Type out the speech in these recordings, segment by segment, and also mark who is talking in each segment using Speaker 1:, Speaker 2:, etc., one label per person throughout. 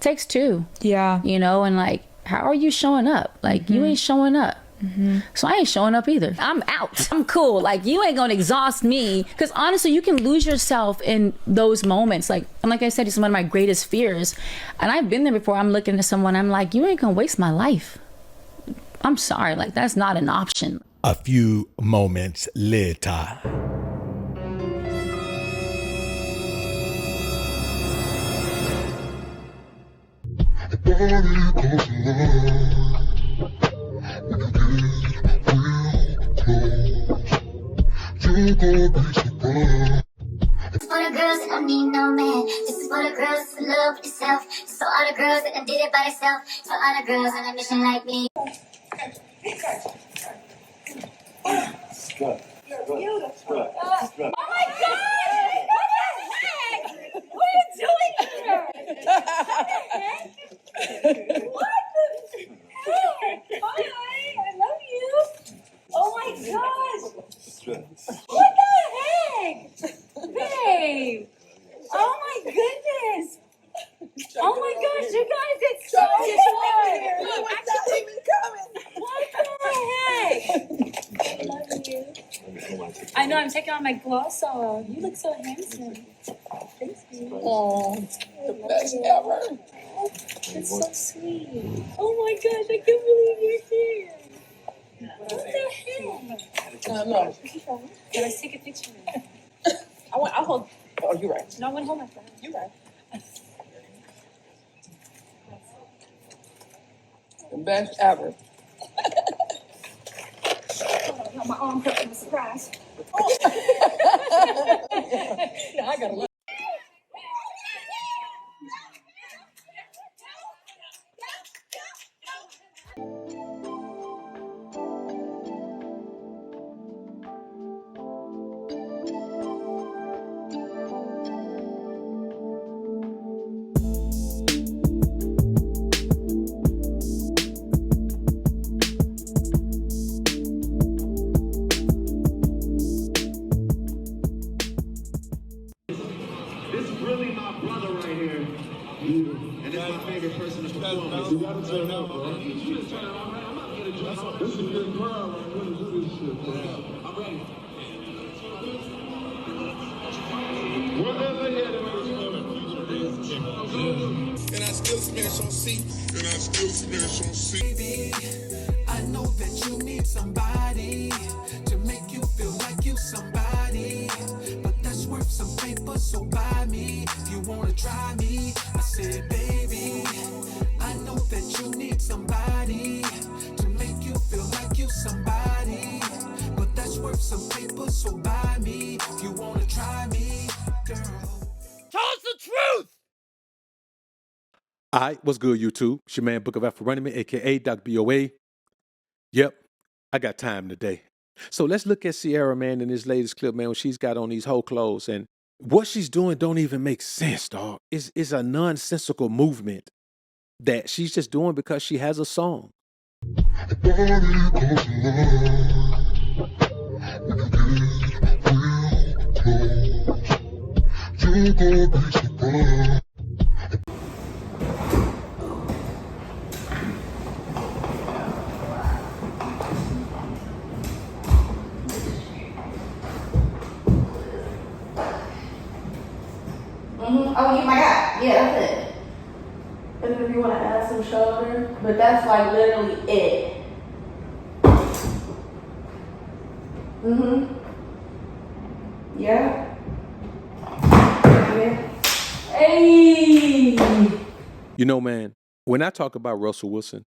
Speaker 1: takes two.
Speaker 2: Yeah.
Speaker 1: You know, and like, how are you showing up? Like, you ain't showing up. So I ain't showing up either. I'm out. I'm cool. Like, you ain't gonna exhaust me. Because honestly, you can lose yourself in those moments. Like, and like I said, it's one of my greatest fears. And I've been there before. I'm looking at someone, I'm like, you ain't gonna waste my life. I'm sorry. Like, that's not an option.
Speaker 3: A few moments later.
Speaker 4: This is for the girls that don't need no man. This is for the girls that's in love with yourself. This is for all the girls that done did it by themselves. For all the girls on a mission like me.
Speaker 5: Oh my God! What the heck? What are you doing here? What the heck? What the heck? Hi, I love you. Oh my gosh! What the heck? Babe! Oh my goodness! Oh my gosh, you guys, it's so good!
Speaker 6: You was not even coming.
Speaker 5: What the heck? I love you. I know, I'm taking on my gloss off. You look so handsome. Thanks, baby.
Speaker 6: Oh, the best ever.
Speaker 5: That's so sweet. Oh my gosh, I can't believe you're here. What the heck?
Speaker 6: I know.
Speaker 5: Yeah, let's take a picture.
Speaker 6: I'll hold. Oh, you're right.
Speaker 5: No, I want to hold my phone.
Speaker 6: You're right. The best ever.
Speaker 5: Oh, my arm hurt from a surprise.
Speaker 6: No, I gotta look.
Speaker 7: This is really my brother right here. And this is my favorite person to perform with. You gotta turn out, bro. You just turn around, right? I'm not gonna do this. This is a good crowd right here to do this shit, bro. I'm ready. Whatever here to
Speaker 8: And I still smash on C. And I still smash on C.
Speaker 9: Baby, I know that you need somebody to make you feel like you somebody. But that's worth some paper, so buy me. If you wanna try me, I said, baby, I know that you need somebody to make you feel like you somebody. But that's worth some paper, so buy me. If you wanna try me, girl.
Speaker 3: Tell us the truth! All right, what's good, YouTube? It's your man, Book of AlphaRonomy, a.k.a. Doc BOA. Yep, I got time today. So let's look at Ciara, man, in this latest clip, man, when she's got on these whole clothes. And what she's doing don't even make sense, dog. It's a nonsensical movement that she's just doing because she has a song.
Speaker 1: Oh, you my God. Yeah, that's it. And then if you want to add some shoulder, but that's like literally it. Yeah. Yeah. Hey.
Speaker 3: You know, man, when I talk about Russell Wilson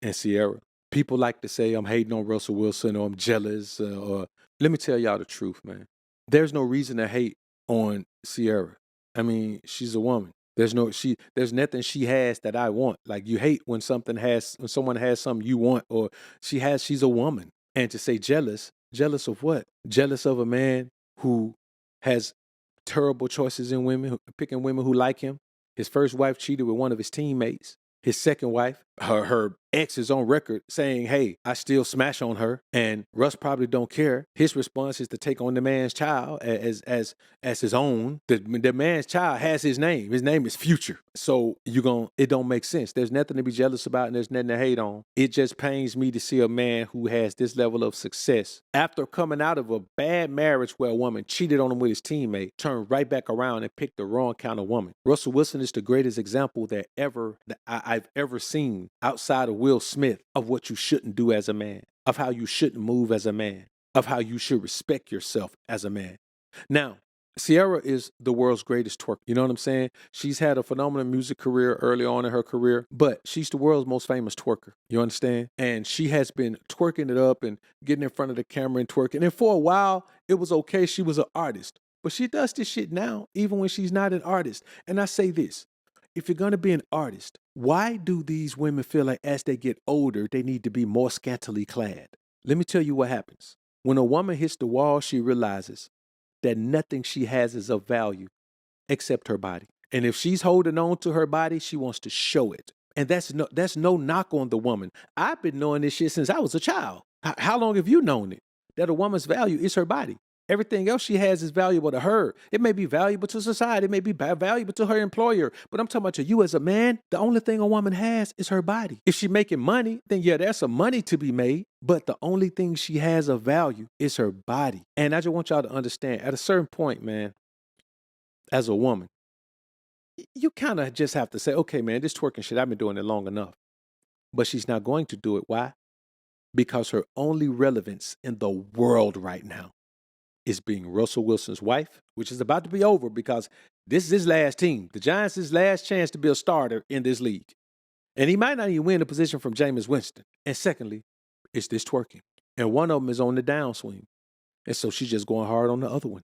Speaker 3: and Ciara, people like to say I'm hating on Russell Wilson or I'm jealous. Or let me tell y'all the truth, man. There's no reason to hate on Ciara. I mean, she's a woman. There's nothing she has that I want. Like, you hate when someone has something you want, or she's a woman. And to say jealous of what? Jealous of a man who has terrible choices in women, picking women who like him. His first wife cheated with one of his teammates. His second wife, her ex is on record saying, hey, I still smash on her, and Russ probably don't care. His response is to take on the man's child as his own. The man's child has his name. His name is Future. So it don't make sense. There's nothing to be jealous about and there's nothing to hate on. It just pains me to see a man who has this level of success after coming out of a bad marriage where a woman cheated on him with his teammate, turn right back around and pick the wrong kind of woman. Russell Wilson is the greatest example that I've ever seen outside of Will Smith of what you shouldn't do as a man, of how you shouldn't move as a man, of how you should respect yourself as a man. Now, Ciara is the world's greatest twerker. You know what I'm saying? She's had a phenomenal music career early on in her career, but she's the world's most famous twerker. You understand? And she has been twerking it up and getting in front of the camera and twerking. And for a while, it was okay. She was an artist. But she does this shit now, even when she's not an artist. And I say this, if you're going to be an artist, why do these women feel like as they get older, they need to be more scantily clad? Let me tell you what happens. When a woman hits the wall, she realizes that nothing she has is of value except her body. And if she's holding on to her body, she wants to show it. And that's no knock on the woman. I've been knowing this shit since I was a child. How long have you known it? That a woman's value is her body. Everything else she has is valuable to her. It may be valuable to society. It may be valuable to her employer. But I'm talking about to you as a man, the only thing a woman has is her body. If she's making money, then yeah, there's some money to be made. But the only thing she has of value is her body. And I just want y'all to understand, at a certain point, man, as a woman, you kind of just have to say, okay, man, this twerking shit, I've been doing it long enough. But she's not going to do it. Why? Because her only relevance in the world right now is being Russell Wilson's wife, which is about to be over because this is his last team. The Giants' his last chance to be a starter in this league. And he might not even win the position from Jameis Winston. And secondly, it's this twerking. And one of them is on the downswing. And so she's just going hard on the other one.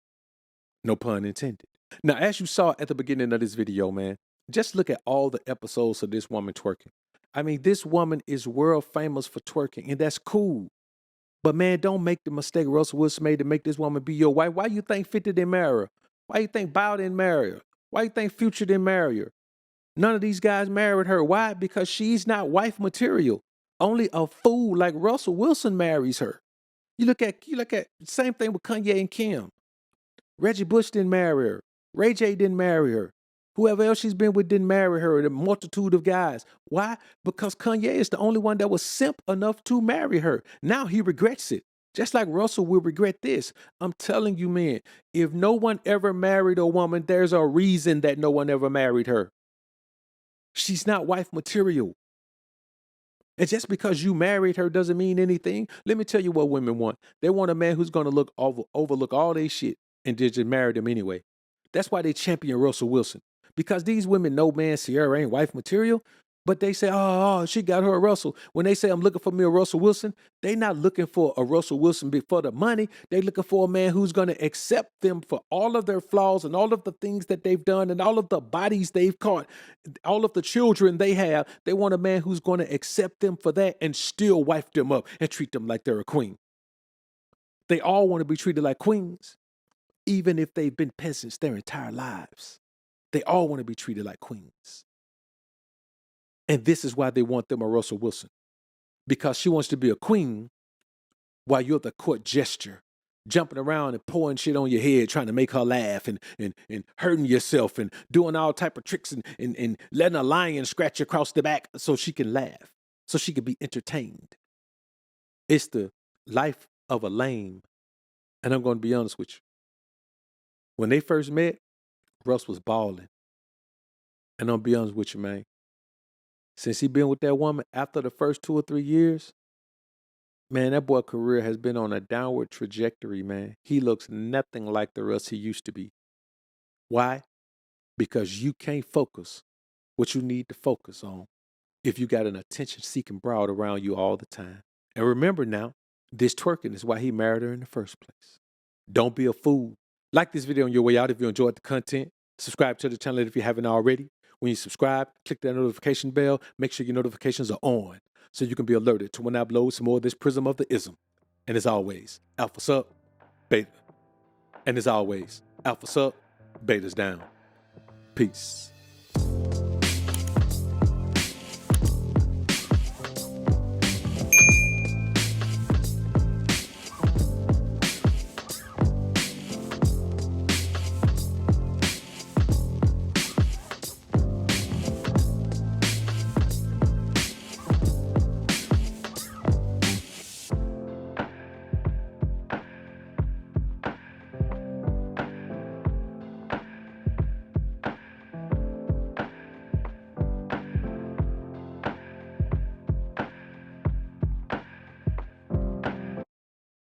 Speaker 3: No pun intended. Now, as you saw at the beginning of this video, man, just look at all the episodes of this woman twerking. I mean, this woman is world famous for twerking, and that's cool. But man, don't make the mistake Russell Wilson made to make this woman be your wife. Why you think 50 didn't marry her? Why you think Bow didn't marry her? Why you think Future didn't marry her? None of these guys married her. Why? Because she's not wife material. Only a fool like Russell Wilson marries her. You look at the same thing with Kanye and Kim. Reggie Bush didn't marry her. Ray J didn't marry her. Whoever else she's been with didn't marry her. The multitude of guys. Why? Because Kanye is the only one that was simp enough to marry her. Now he regrets it. Just like Russell will regret this. I'm telling you, man, if no one ever married a woman, there's a reason that no one ever married her. She's not wife material. And just because you married her doesn't mean anything. Let me tell you what women want. They want a man who's going to overlook all their shit and just marry them anyway. That's why they champion Russell Wilson. Because these women know, man, Ciara ain't wife material, but they say, oh, she got her a Russell. When they say, I'm looking for me a Russell Wilson, they not looking for a Russell Wilson for the money. They looking for a man who's going to accept them for all of their flaws and all of the things that they've done and all of the bodies they've caught, all of the children they have. They want a man who's going to accept them for that and still wife them up and treat them like they're a queen. They all want to be treated like queens, even if they've been peasants their entire lives. They all want to be treated like queens. And this is why they want them a Russell Wilson. Because she wants to be a queen while you're the court jester, jumping around and pouring shit on your head, trying to make her laugh and hurting yourself and doing all type of tricks and letting a lion scratch you across the back so she can laugh, so she can be entertained. It's the life of a lame. And I'm going to be honest with you. When they first met, Russ was balling. And I'll be honest with you, man. Since he been with that woman after the first 2 or 3 years, man, that boy's career has been on a downward trajectory, man. He looks nothing like the Russ he used to be. Why? Because you can't focus what you need to focus on if you got an attention-seeking broad around you all the time. And remember now, this twerking is why he married her in the first place. Don't be a fool. Like this video on your way out if you enjoyed the content. Subscribe to the channel if you haven't already. When you subscribe, click that notification bell. Make sure your notifications are on so you can be alerted to when I upload some more of this Prism of the Ism. And as always, Alpha's up, Beta. And as always, Alpha's up, Beta's down. Peace.